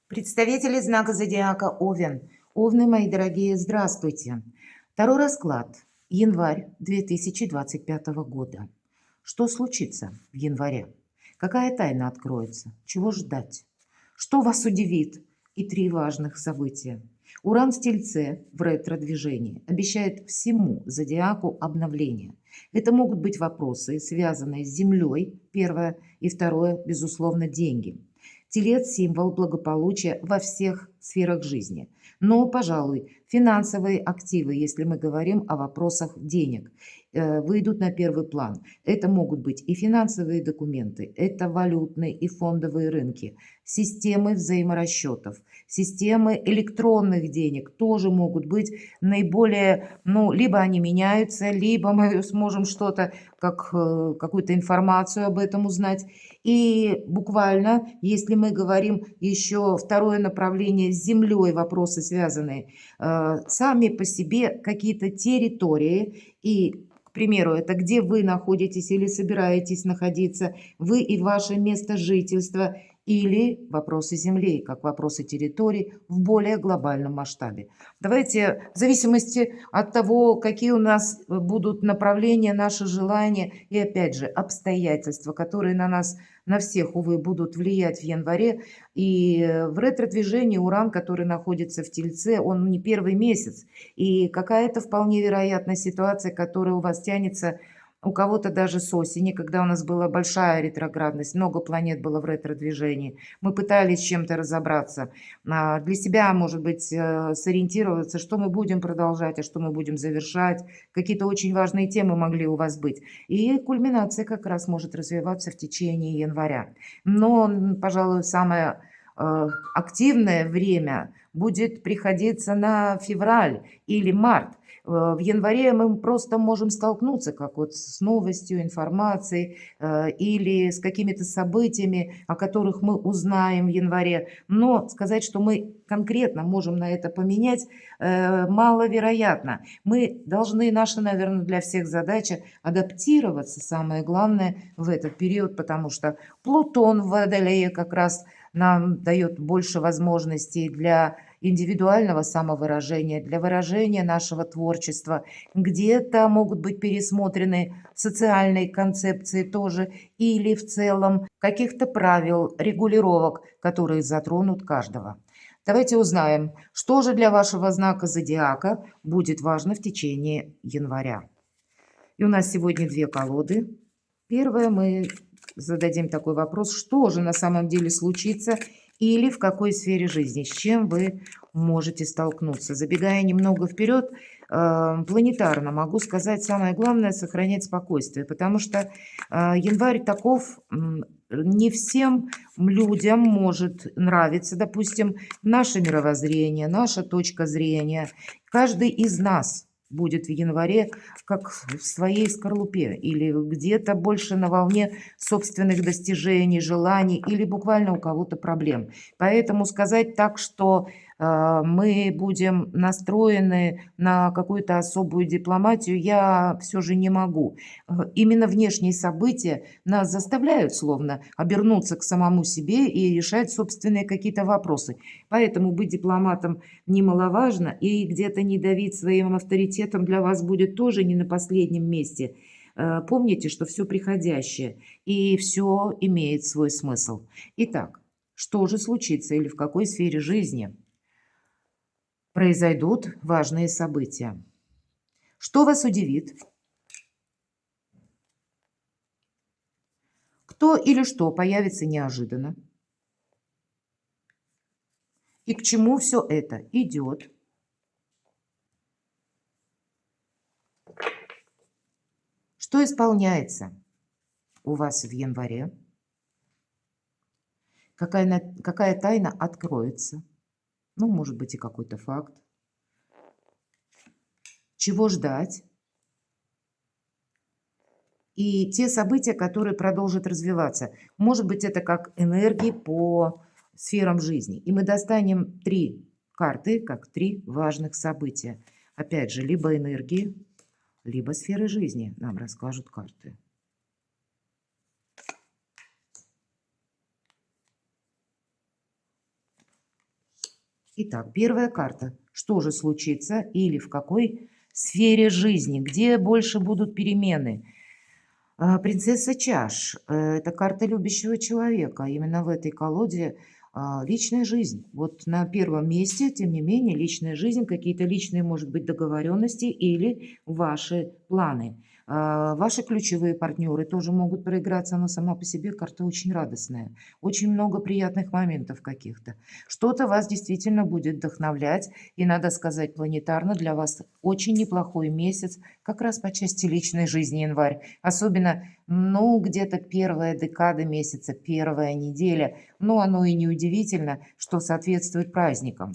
Представители знака зодиака Овен. Овны, мои дорогие, здравствуйте. Второй расклад. Январь 2025 года. Что случится в январе? Какая тайна откроется? Чего ждать? Что вас удивит? И три важных события. Уран в Тельце в ретро-движении обещает всему зодиаку обновление. Это могут быть вопросы, связанные с Землей, первое, и второе, безусловно, деньги. Телец– символ благополучия во всех сферах жизни. Но, пожалуй, финансовые активы, если мы говорим о вопросах денег, выйдут на первый план. Это могут быть и финансовые документы, это валютные и фондовые рынки, системы взаиморасчетов, системы электронных денег тоже могут быть наиболее, либо они меняются, либо мы сможем что-то, какую-то информацию об этом узнать. И буквально, если мы говорим еще второе направление с Землей, вопросы связанные, сами по себе какие-то территории и, к примеру, это где вы находитесь или собираетесь находиться, вы и ваше место жительства, или вопросы Земли, как вопросы территорий в более глобальном масштабе. Давайте, в зависимости от того, какие у нас будут направления, наши желания и, опять же, обстоятельства, которые на нас, на всех, увы, будут влиять в январе. И в ретро-движении Уран, который находится в Тельце, он не первый месяц. И какая-то вполне вероятная ситуация, которая у вас тянется, у кого-то даже с осени, когда у нас была большая ретроградность, много планет было в ретро-движении. Мы пытались с чем-то разобраться, для себя, может быть, сориентироваться, что мы будем продолжать, а что мы будем завершать. Какие-то очень важные темы могли у вас быть. И кульминация как раз может развиваться в течение января. Но, пожалуй, самое активное время будет приходиться на февраль или март. В январе мы просто можем столкнуться как вот с новостью, информацией или с какими-то событиями, о которых мы узнаем в январе. Но сказать, что мы конкретно можем на это поменять, маловероятно. Мы должны, наша, наверное, для всех задача адаптироваться, самое главное, в этот период, потому что Плутон в Водолее как раз нам дает больше возможностей для индивидуального самовыражения, для выражения нашего творчества. Где-то могут быть пересмотрены социальные концепции тоже или в целом каких-то правил, регулировок, которые затронут каждого. Давайте узнаем, что же для вашего знака зодиака будет важно в течение января. И у нас сегодня две колоды. Первое, мы зададим такой вопрос, что же на самом деле случится или в какой сфере жизни, с чем вы можете столкнуться. Забегая немного вперед, планетарно могу сказать, самое главное — сохранять спокойствие, потому что январь таков, не всем людям может нравиться, допустим, наше мировоззрение, наша точка зрения. Каждый из нас будет в январе как в своей скорлупе или где-то больше на волне собственных достижений, желаний или буквально у кого-то проблем. Поэтому сказать так, что мы будем настроены на какую-то особую дипломатию, я все же не могу. Именно внешние события нас заставляют словно обернуться к самому себе и решать собственные какие-то вопросы. Поэтому быть дипломатом немаловажно, и где-то не давить своим авторитетом для вас будет тоже не на последнем месте. Помните, что все приходящее, и все имеет свой смысл. Итак, что же случится или в какой сфере жизни произойдут важные события? Что вас удивит? Кто или что появится неожиданно? И к чему все это идет? Что исполняется у вас в январе? Какая тайна откроется? Ну, может быть, и какой-то факт. Чего ждать? И те события, которые продолжат развиваться. Может быть, это как энергии по сферам жизни. И мы достанем три карты, как три важных события. Опять же, либо энергии, либо сферы жизни нам расскажут карты. Итак, первая карта. Что же случится или в какой сфере жизни, где больше будут перемены? Принцесса чаш. Это карта любящего человека. Именно в этой колоде личная жизнь. Вот на первом месте, тем не менее, личная жизнь, какие-то личные, может быть, договоренности или ваши планы. Ваши ключевые партнеры тоже могут проиграться, но сама по себе карта очень радостная. Очень много приятных моментов каких-то. Что-то вас действительно будет вдохновлять. И, надо сказать, планетарно для вас очень неплохой месяц, как раз по части личной жизни январь. Особенно, ну, где-то первая декада месяца, первая неделя. Ну, оно и не удивительно, что соответствует праздникам.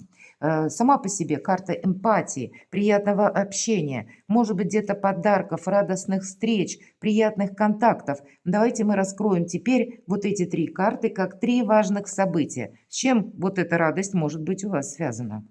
Сама по себе карта эмпатии, приятного общения, может быть, где-то подарков, радостных встреч, приятных контактов. Давайте мы раскроем теперь вот эти три карты как три важных события. С чем вот эта радость может быть у вас связана?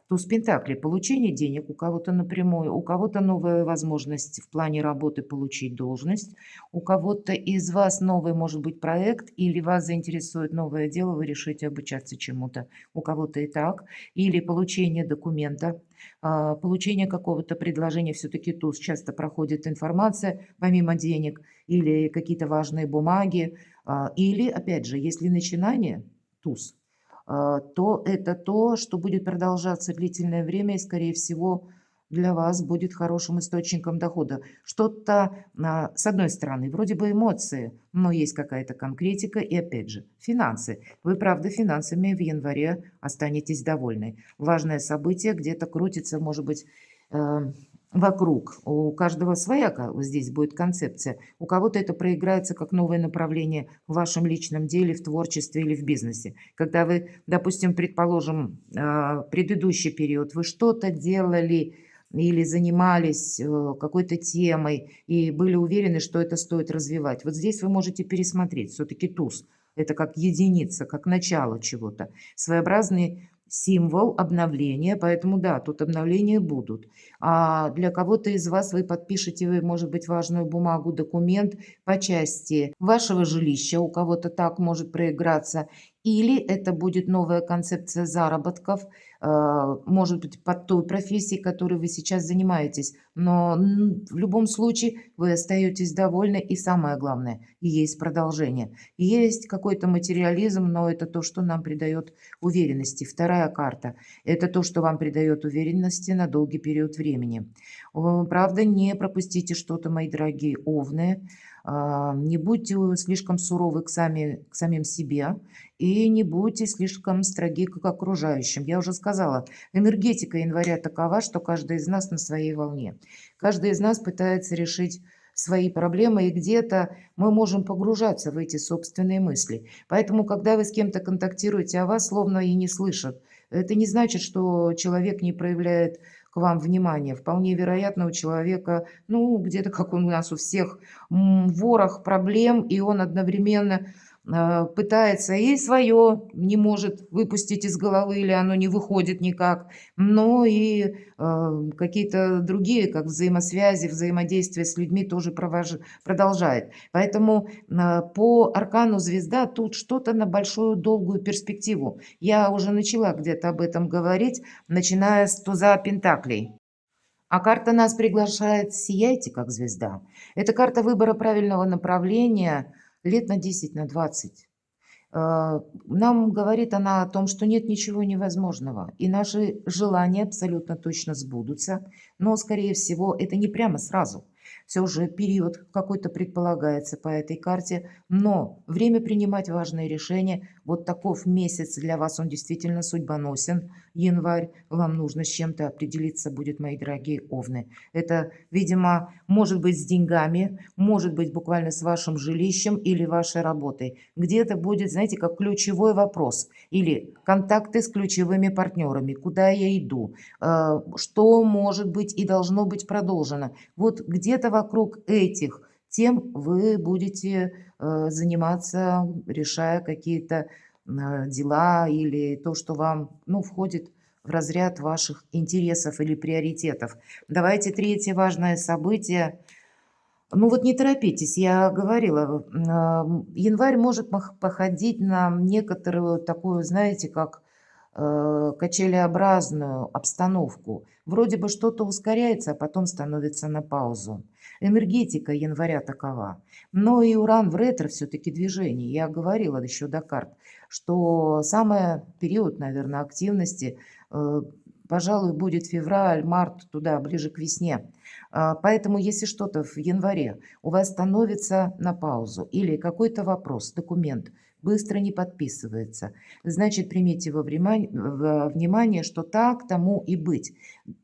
Туз Пентаклей — получение денег у кого-то напрямую, у кого-то новая возможность в плане работы получить должность, у кого-то из вас новый, может быть, проект, или вас заинтересует новое дело, вы решите обучаться чему-то, у кого-то и так, или получение документа, получение какого-то предложения, все-таки туз часто проходит информация помимо денег, или какие-то важные бумаги, или, опять же, если начинание, туз, то это то, что будет продолжаться длительное время и, скорее всего, для вас будет хорошим источником дохода. Что-то, с одной стороны, вроде бы эмоции, но есть какая-то конкретика и, опять же, финансы. Вы, правда, финансами в январе останетесь довольны. Важное событие где-то крутится, может быть, э, вокруг. У каждого своя здесь будет концепция. У кого-то это проиграется как новое направление в вашем личном деле, в творчестве или в бизнесе. Когда вы, допустим, предположим, предыдущий период, вы что-то делали или занимались какой-то темой и были уверены, что это стоит развивать. Вот здесь вы можете пересмотреть. Все-таки туз — это как единица, как начало чего-то. Своеобразный символ обновления, поэтому да, тут обновления будут. А для кого-то из вас вы подпишете, вы, может быть, важную бумагу, документ по части вашего жилища, у кого-то так может проиграться, или это будет новая концепция заработков, может быть, под той профессией, которой вы сейчас занимаетесь. Но в любом случае вы остаетесь довольны, и самое главное, есть продолжение. Есть какой-то материализм, но это то, что нам придает уверенности. Вторая карта — это то, что вам придает уверенности на долгий период времени. Правда, не пропустите что-то, мои дорогие овны. Не будьте слишком суровы к самим себе и не будьте слишком строги к окружающим. Я уже сказала, энергетика января такова, что каждый из нас на своей волне. Каждый из нас пытается решить свои проблемы, и где-то мы можем погружаться в эти собственные мысли. Поэтому, когда вы с кем-то контактируете, а вас словно и не слышат, это не значит, что человек не проявляет к вам внимания. Вполне вероятно, у человека, ну, где-то, как у нас у всех, ворох проблем, и он одновременно пытается и свое не может выпустить из головы, или оно не выходит никак, но и какие-то другие, как взаимосвязи, взаимодействие с людьми тоже продолжает. Поэтому по аркану звезда тут что-то на большую долгую перспективу. Я уже начала где-то об этом говорить, начиная с туза Пентаклей. А карта нас приглашает «Сияйте, как звезда». Это карта выбора правильного направления лет на 10, на 20. Нам говорит она о том, что нет ничего невозможного, и наши желания абсолютно точно сбудутся, но, скорее всего, это не прямо сразу. Все же период какой-то предполагается по этой карте, но время принимать важные решения, вот таков месяц для вас, он действительно судьбоносен, январь, вам нужно с чем-то определиться будет, мои дорогие овны. Это, видимо, может быть с деньгами, может быть буквально с вашим жилищем или вашей работой. Где-то будет, знаете, как ключевой вопрос или контакты с ключевыми партнерами, куда я иду, что может быть и должно быть продолжено. Вот где-то вокруг этих тем вы будете заниматься, решая какие-то дела или то, что вам, ну, входит в разряд ваших интересов или приоритетов. Давайте третье важное событие Ну вот не торопитесь, я говорила, январь может походить на некоторую такую, знаете, как качелеобразную обстановку. Вроде бы что-то ускоряется, а потом становится на паузу. Энергетика января такова. Но и Уран в ретро все-таки движение. Я говорила еще до карт, что самый период, наверное, активности, пожалуй, будет февраль, март, туда, ближе к весне. Поэтому, если что-то в январе у вас становится на паузу или какой-то вопрос, документ быстро не подписывается, значит, примите во внимание, что так тому и быть.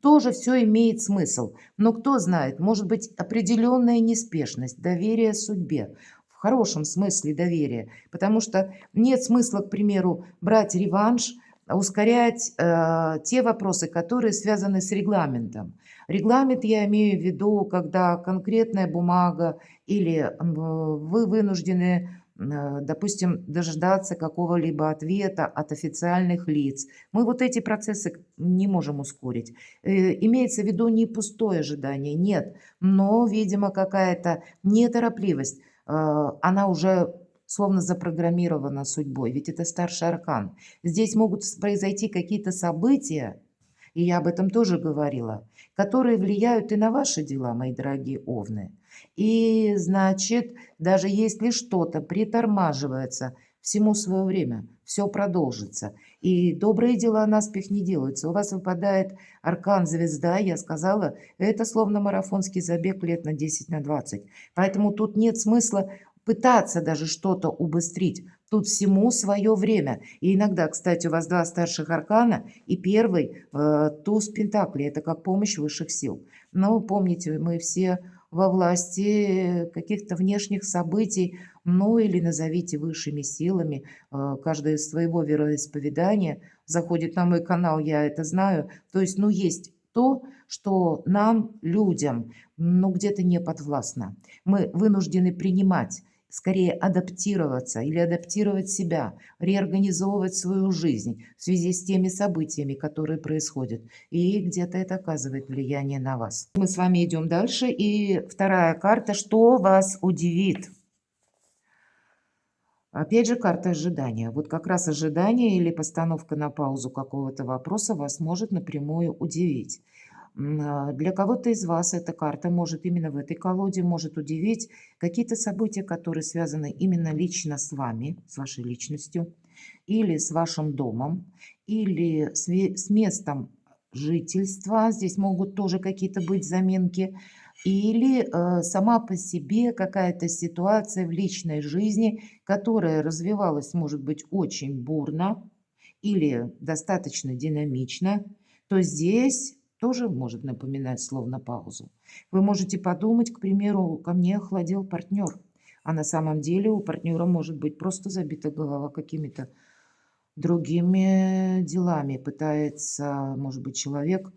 Тоже все имеет смысл. Но кто знает, может быть определенная неспешность, доверие судьбе. В хорошем смысле доверия. Потому что нет смысла, к примеру, брать реванш, ускорять те вопросы, которые связаны с регламентом. Регламент я имею в виду, когда конкретная бумага или вы вынуждены, допустим, дождаться какого-либо ответа от официальных лиц. Мы вот эти процессы не можем ускорить. Имеется в виду не пустое ожидание, нет, но, видимо, какая-то неторопливость, она уже словно запрограммирована судьбой, ведь это старший аркан. Здесь могут произойти какие-то события, и я об этом тоже говорила, которые влияют и на ваши дела, мои дорогие овны. И, значит, даже если что-то притормаживается, всему свое время, все продолжится. И добрые дела наспех не делаются. У вас выпадает аркан звезда, я сказала, это словно марафонский забег лет на 10, на 20. Поэтому тут нет смысла пытаться даже что-то убыстрить. Тут всему свое время. И иногда, кстати, у вас два старших аркана, и первый туз пентаклей. Это как помощь высших сил. Но помните, мы все во власти каких-то внешних событий, ну или назовите высшими силами, каждый из своего вероисповедания. Заходит на мой канал, я это знаю. То есть, ну, есть то, что нам, людям, ну, где-то не подвластно. Мы вынуждены принимать, скорее адаптироваться или адаптировать себя, реорганизовывать свою жизнь в связи с теми событиями, которые происходят. И где-то это оказывает влияние на вас. Мы с вами идем дальше. И вторая карта. Что вас удивит? Опять же, карта ожидания. Вот как раз ожидание или постановка на паузу какого-то вопроса вас может напрямую удивить. Для кого-то из вас эта карта может именно в этой колоде может удивить какие-то события, которые связаны именно лично с вами, с вашей личностью, или с вашим домом, или с местом жительства. Здесь могут тоже какие-то быть заминки. Или сама по себе какая-то ситуация в личной жизни, которая развивалась, может быть, очень бурно или достаточно динамично, то здесь тоже может напоминать словно паузу. Вы можете подумать, к примеру, ко мне охладел партнер, а на самом деле у партнера может быть просто забита голова какими-то другими делами. Пытается, может быть, человек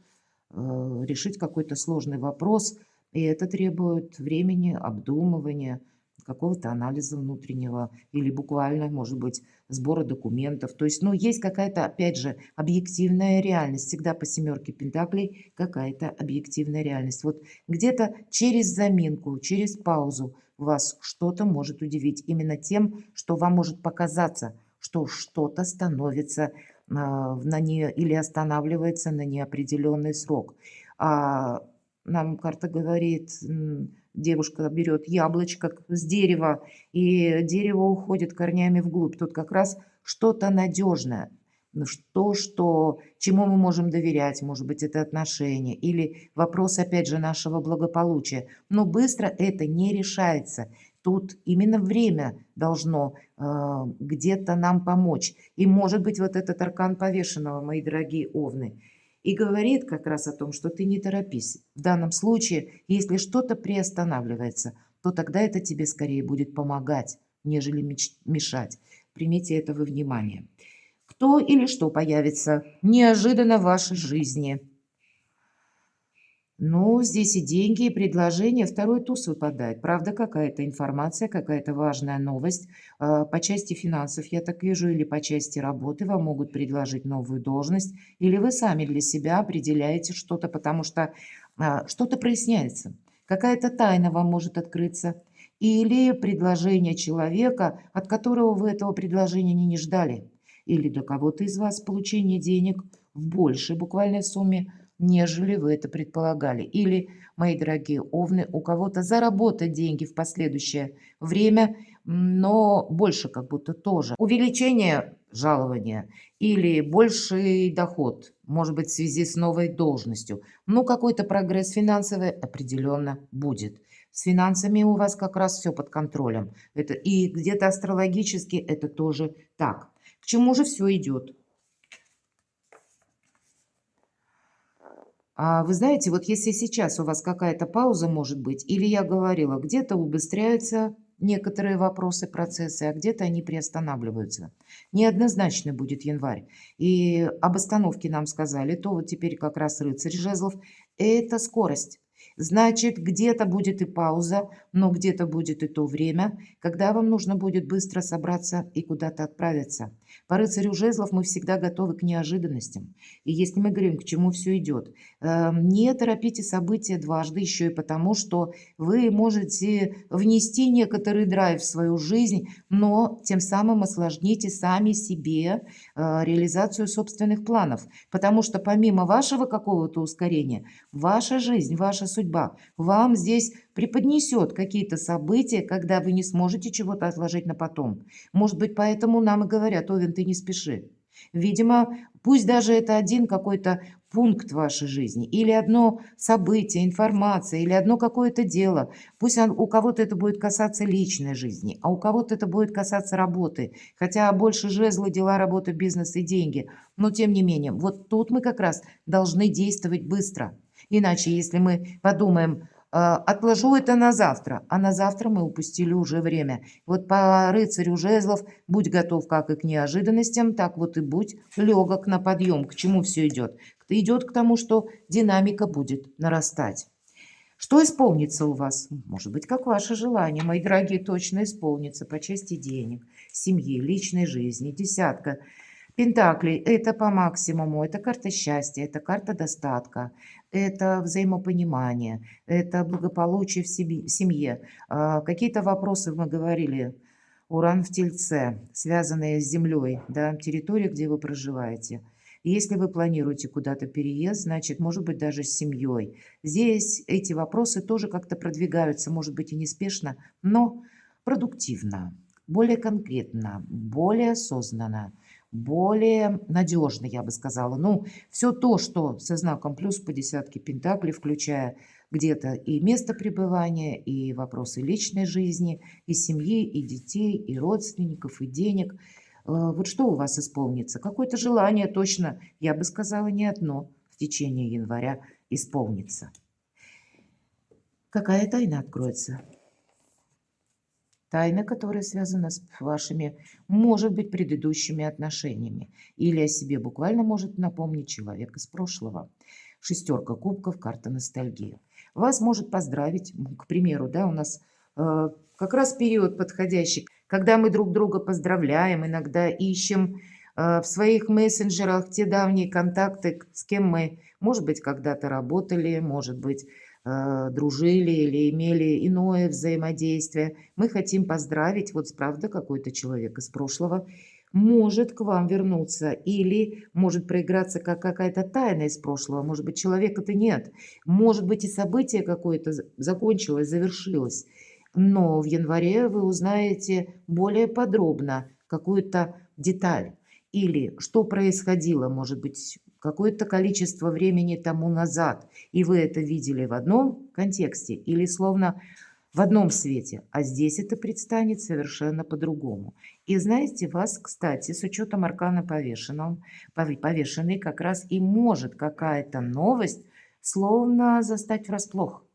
решить какой-то сложный вопрос, и это требует времени, обдумывания, какого-то анализа внутреннего или буквально, может быть, сбора документов. То есть, ну, есть какая-то, опять же, объективная реальность. Всегда по семерке пентаклей какая-то объективная реальность. Вот где-то через заминку, через паузу вас что-то может удивить. Именно тем, что вам может показаться, что что-то становится на нее или останавливается на неопределенный срок. А нам карта говорит, девушка берет яблочко с дерева, и дерево уходит корнями вглубь. Тут как раз что-то надежное, ну, чему мы можем доверять, может быть, это отношения или вопрос, опять же, нашего благополучия. Но быстро это не решается. Тут именно время должно где-то нам помочь. И может быть вот этот аркан повешенного, мои дорогие овны, и говорит как раз о том, что ты не торопись. В данном случае, если что-то приостанавливается, то тогда это тебе скорее будет помогать, нежели мешать. Примите это во внимание. Кто или что появится неожиданно в вашей жизни? Ну, здесь и деньги, и предложения. Второй туз выпадает. Правда, какая-то информация, какая-то важная новость. По части финансов, я так вижу, или по части работы вам могут предложить новую должность, или вы сами для себя определяете что-то, потому что что-то проясняется. какая-то тайна вам может открыться, или предложение человека, от которого вы этого предложения не ждали, или для кого-то из вас получение денег в большей буквальной сумме, нежели вы это предполагали. Или, мои дорогие овны, у кого-то заработать деньги в последующее время, но больше как будто тоже. Увеличение жалования или больший доход, может быть, в связи с новой должностью. Но какой-то прогресс финансовый определенно будет. С финансами у вас как раз все под контролем. Это, и где-то астрологически это тоже так. К чему же все идет? Вы знаете, вот если сейчас у вас какая-то пауза может быть, или я говорила, где-то убыстряются некоторые вопросы, процессы, а где-то они приостанавливаются. Неоднозначно будет январь. И об остановке нам сказали, то вот теперь как раз рыцарь жезлов– это скорость. Значит, где-то будет и пауза, но где-то будет и то время, когда вам нужно будет быстро собраться и куда-то отправиться. По рыцарю жезлов мы всегда готовы к неожиданностям. И если мы говорим, к чему все идет, не торопите события дважды, еще и потому, что вы можете внести некоторый драйв в свою жизнь, но тем самым осложните сами себе реализацию собственных планов. Потому что помимо вашего какого-то ускорения, ваша жизнь, ваша судьба вам здесь преподнесет какие-то события, когда вы не сможете чего-то отложить на потом. Может быть, поэтому нам и говорят: Овен, ты не спеши. Видимо, пусть даже это один какой-то пункт вашей жизни, или одно событие, информация, или одно какое-то дело. Пусть у кого-то это будет касаться личной жизни, а у кого-то это будет касаться работы. Хотя больше жезлы, дела, работа, бизнес и деньги. Но тем не менее, вот тут мы как раз должны действовать быстро. Иначе, если мы подумаем, отложу это на завтра, а на завтра мы упустили уже время. Вот по рыцарю жезлов будь готов как и к неожиданностям, так вот и будь легок на подъем. К чему все идет? Идет к тому, что динамика будет нарастать. Что исполнится у вас? Может быть, как ваше желание, мои дорогие, точно исполнится по части денег, семьи, личной жизни. Десятка пентаклей– это по максимуму, это карта счастья, это карта достатка, это взаимопонимание, это благополучие в семье. Какие-то вопросы мы говорили. Уран в Тельце, связанные с землей, да, территория, где вы проживаете. Если вы планируете куда-то переезд, значит, может быть, даже с семьей. Здесь эти вопросы тоже как-то продвигаются, может быть, и неспешно, но продуктивно, более конкретно, более осознанно, более надежно, я бы сказала. Ну, все то, что со знаком плюс по десятке пентаклей, включая где-то и место пребывания, и вопросы личной жизни, и семьи, и детей, и родственников, и денег. Вот что у вас исполнится? Какое-то желание точно, я бы сказала, не одно в течение января исполнится. Какая тайна откроется? Тайна, которая связана с вашими, может быть, предыдущими отношениями. Или о себе буквально может напомнить человек из прошлого. Шестерка кубков, карта ностальгии. Вас может поздравить, к примеру, да, у нас как раз период подходящий, когда мы друг друга поздравляем, иногда ищем в своих мессенджерах те давние контакты, с кем мы, может быть, когда-то работали, может быть, дружили или имели иное взаимодействие. Мы хотим поздравить, вот правда, какой-то человек из прошлого может к вам вернуться или может проиграться как какая-то тайна из прошлого. Может быть, человека-то нет. Может быть, и событие какое-то закончилось, завершилось. Но в январе вы узнаете более подробно какую-то деталь. Или что происходило, может быть, какое-то количество времени тому назад, и вы это видели в одном контексте или словно в одном свете, а здесь это предстанет совершенно по-другому. И знаете, вас, кстати, с учетом аркана повешенный как раз и может какая-то новость словно застать врасплох.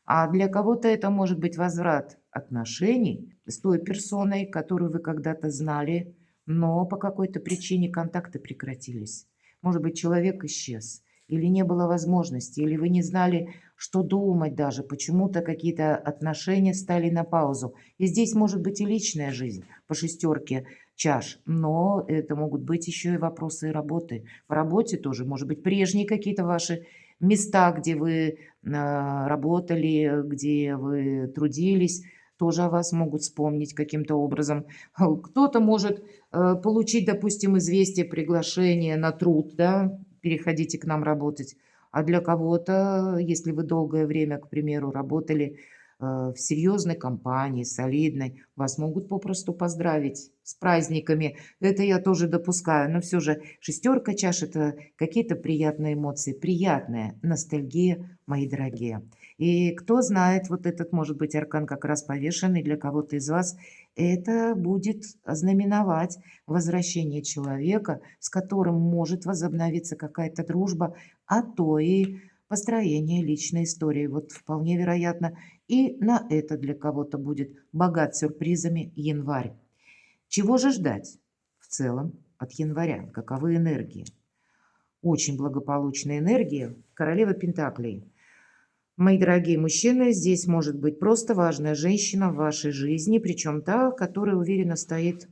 А для кого-то это может быть возврат отношений с той персоной, которую вы когда-то знали, но по какой-то причине контакты прекратились. Может быть, человек исчез, или не было возможности, или вы не знали, что думать даже. Почему-то какие-то отношения стали на паузу. И здесь может быть и личная жизнь по шестерке чаш, но это могут быть еще и вопросы работы. По работе тоже, может быть, прежние какие-то ваши места, где вы работали, где вы трудились, тоже о вас могут вспомнить каким-то образом. Кто-то может получить, допустим, известие, приглашение на труд, да, переходите к нам работать. А для кого-то, если вы долгое время, к примеру, работали в серьезной компании, солидной, вас могут попросту поздравить с праздниками. Это я тоже допускаю. Но все же шестерка чаш– это какие-то приятные эмоции, приятная ностальгия, мои дорогие. И кто знает, вот этот может быть аркан как раз повешенный для кого-то из вас, это будет ознаменовать возвращение человека, с которым может возобновиться какая-то дружба, а то и построение личной истории. Вот вполне вероятно, и на это для кого-то будет богат сюрпризами январь. Чего же ждать в целом от января? Каковы энергии? Очень благополучная энергия. Королева Пентаклей. Мои дорогие мужчины, здесь может быть просто важная женщина в вашей жизни, причем та, которая уверенно стоит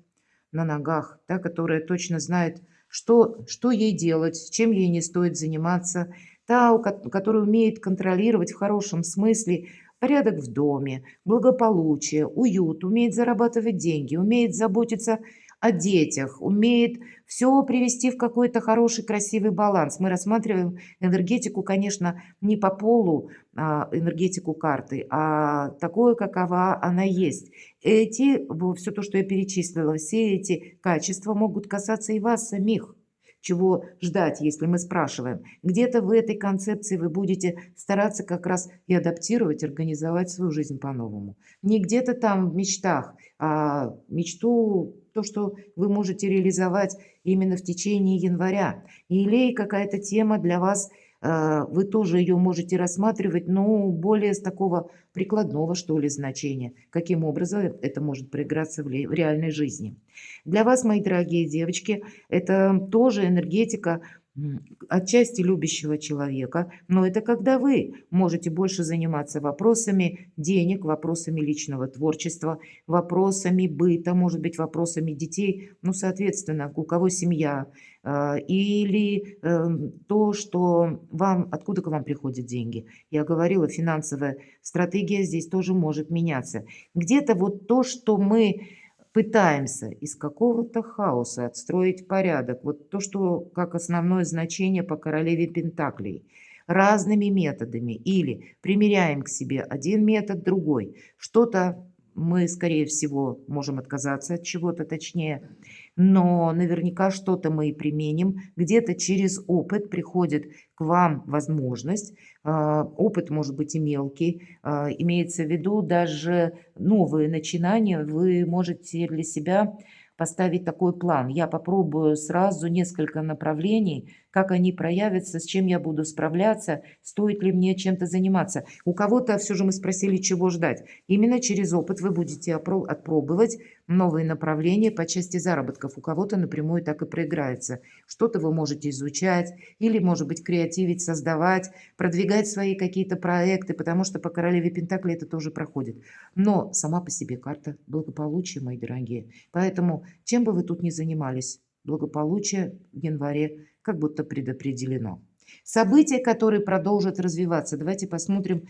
на ногах, та, которая точно знает, что ей делать, чем ей не стоит заниматься, та, которая умеет контролировать в хорошем смысле порядок в доме, благополучие, уют, умеет зарабатывать деньги, умеет заботиться о детях, умеет все привести в какой-то хороший, красивый баланс. Мы рассматриваем энергетику, конечно, не по полу, энергетику карты, а такое, какова она есть. Все то, что я перечислила, все эти качества могут касаться и вас самих. Чего ждать, если мы спрашиваем? Где-то в этой концепции вы будете стараться как раз и адаптировать, организовать свою жизнь по-новому. Не где-то там в мечтах, а мечту, то, что вы можете реализовать именно в течение января. Или какая-то тема для вас, вы тоже ее можете рассматривать, но более с такого прикладного, что ли, значения. Каким образом это может проиграться в реальной жизни. Для вас, мои дорогие девочки, это тоже энергетика отчасти любящего человека, но это когда вы можете больше заниматься вопросами денег, вопросами личного творчества, вопросами быта, может быть, вопросами детей, ну, соответственно, у кого семья, или то, что вам, откуда к вам приходят деньги. Я говорила, финансовая стратегия здесь тоже может меняться. Где-то вот то, что мы пытаемся из какого-то хаоса отстроить порядок. Вот то, что как основное значение по королеве Пентаклей. Разными методами. Или примеряем к себе один метод, другой. Что-то мы, скорее всего, можем отказаться от чего-то, точнее, но наверняка что-то мы и применим. Где-то через опыт приходит к вам возможность. Опыт может быть и мелкий. Имеется в виду даже новые начинания. Вы можете для себя поставить такой план. Я попробую сразу несколько направлений, как они проявятся, с чем я буду справляться, стоит ли мне чем-то заниматься. У кого-то все же мы спросили, чего ждать. Именно через опыт вы будете отпробовать новые направления по части заработков. У кого-то напрямую так и проиграется. Что-то вы можете изучать или, может быть, креативить, создавать, продвигать свои какие-то проекты, потому что по королеве Пентакли это тоже проходит. Но сама по себе карта благополучия, мои дорогие. Поэтому, чем бы вы тут ни занимались, благополучие в январе как будто предопределено. События, которые продолжат развиваться. Давайте посмотрим,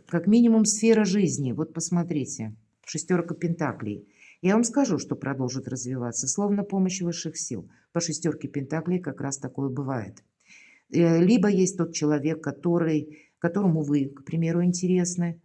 как минимум, сфера жизни. Вот посмотрите, шестерка Пентаклей. Я вам скажу, что продолжит развиваться, словно помощь высших сил. По шестерке Пентаклей как раз такое бывает. Либо есть тот человек, которому вы, к примеру, интересны,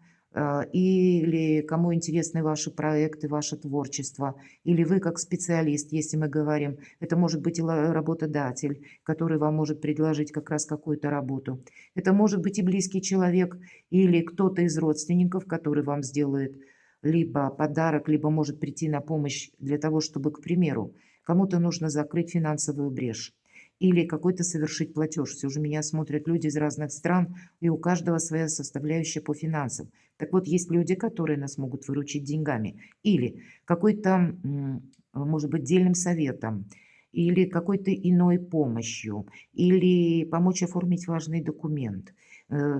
или кому интересны ваши проекты, ваше творчество, или вы как специалист, если мы говорим, это может быть и работодатель, который вам может предложить как раз какую-то работу. Это может быть и близкий человек, или кто-то из родственников, который вам сделает либо подарок, либо может прийти на помощь для того, чтобы, к примеру, кому-то нужно закрыть финансовую брешь или какой-то совершить платеж. Все же меня смотрят люди из разных стран, и у каждого своя составляющая по финансам. Так вот, есть люди, которые нас могут выручить деньгами. Или какой-то, может быть, дельным советом, или какой-то иной помощью, или помочь оформить важный документ.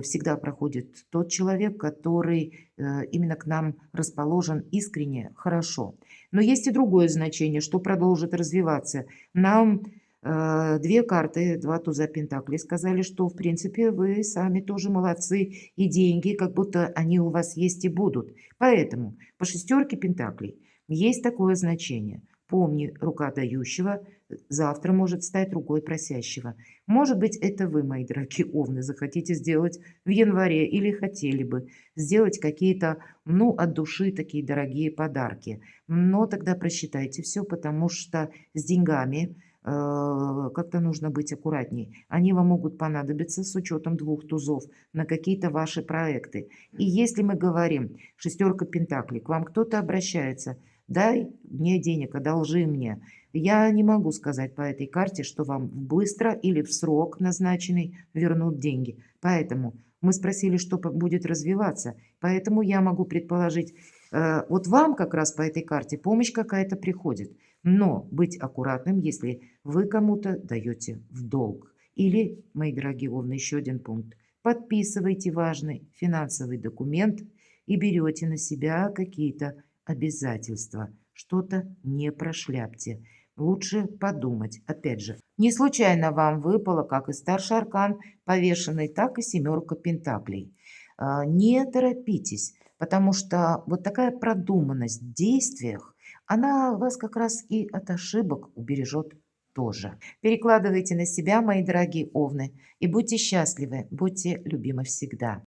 Всегда проходит тот человек, который именно к нам расположен искренне, хорошо. Но есть и другое значение, что продолжит развиваться. Нам 2 карты, 2 туза пентаклей сказали, что, в принципе, вы сами тоже молодцы, и деньги, как будто они у вас есть и будут. Поэтому по шестерке пентаклей есть такое значение. Помни, рука дающего завтра может стать рукой просящего. Может быть, это вы, мои дорогие овны, захотите сделать в январе или хотели бы сделать какие-то, ну, от души такие дорогие подарки. Но тогда просчитайте все, потому что с деньгами как-то нужно быть аккуратней. Они вам могут понадобиться с учетом 2 тузов на какие-то ваши проекты. И если мы говорим, шестерка пентаклей, к вам кто-то обращается, дай мне денег, одолжи мне. Я не могу сказать по этой карте, что вам быстро или в срок назначенный вернут деньги. Поэтому мы спросили, что будет развиваться. Поэтому я могу предположить, вот вам как раз по этой карте помощь какая-то приходит. Но быть аккуратным, если вы кому-то даете в долг. Или, мои дорогие овны, еще один пункт. Подписывайте важный финансовый документ и берете на себя какие-то обязательства. Что-то не прошляпьте. Лучше подумать. Опять же, не случайно вам выпало как и старший аркан повешенный, так и семерка пентаклей. Не торопитесь, потому что вот такая продуманность в действиях, она вас как раз и от ошибок убережет тоже. Перекладывайте на себя, мои дорогие овны, и будьте счастливы, будьте любимы всегда.